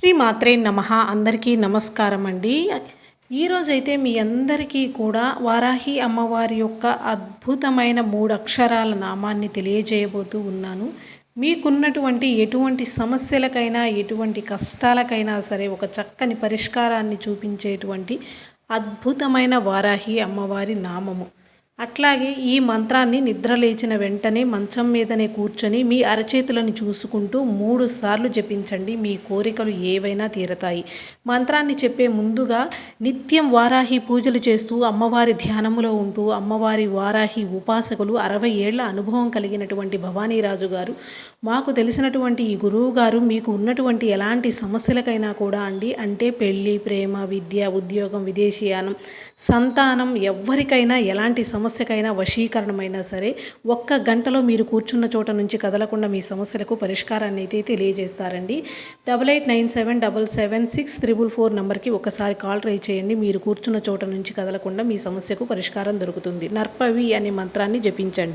శ్రీ మాత్రే నమః. అందరికీ నమస్కారం అండి. ఈరోజైతే మీ అందరికీ కూడా వారాహి అమ్మవారి యొక్క అద్భుతమైన 3 అక్షరాల నామాన్ని తెలియజేయబోతూ ఉన్నాను. మీకున్నటువంటి ఎటువంటి సమస్యలకైనా, ఎటువంటి కష్టాలకైనా సరే ఒక చక్కని పరిష్కారాన్ని చూపించేటువంటి అద్భుతమైన వారాహి అమ్మవారి నామము. అట్లాగే ఈ మంత్రాన్ని నిద్రలేచిన వెంటనే మంచం మీదనే కూర్చొని మీ అరచేతులను చూసుకుంటూ 3 సార్లు జపించండి. మీ కోరికలు ఏవైనా తీరతాయి. మంత్రాన్ని చెప్పే ముందుగా నిత్యం వారాహి పూజలు చేస్తూ అమ్మవారి ధ్యానములో ఉంటూ అమ్మవారి వారాహి ఉపాసకులు 60 ఏళ్ల అనుభవం కలిగినటువంటి భవానీరాజు గారు, మాకు తెలిసినటువంటి ఈ గురువు గారు మీకు ఉన్నటువంటి ఎలాంటి సమస్యలకైనా కూడా అండి, అంటే పెళ్ళి, ప్రేమ, విద్య, ఉద్యోగం, విదేశీయానం, సంతానం, ఎవరికైనా ఎలాంటి సమస్యకైనా వశీకరణమైనా సరే 1 గంటలో మీరు కూర్చున్న చోట నుంచి కదలకుండా మీ సమస్యలకు పరిష్కారాన్ని అయితే తెలియజేస్తారండి. 8897776444 నంబర్కి ఒకసారి కాల్ ట్రై చేయండి. మీరు కూర్చున్న చోట నుంచి కదలకుండా మీ సమస్యకు పరిష్కారం దొరుకుతుంది. నర్పవి అనే మంత్రాన్ని జపించండి.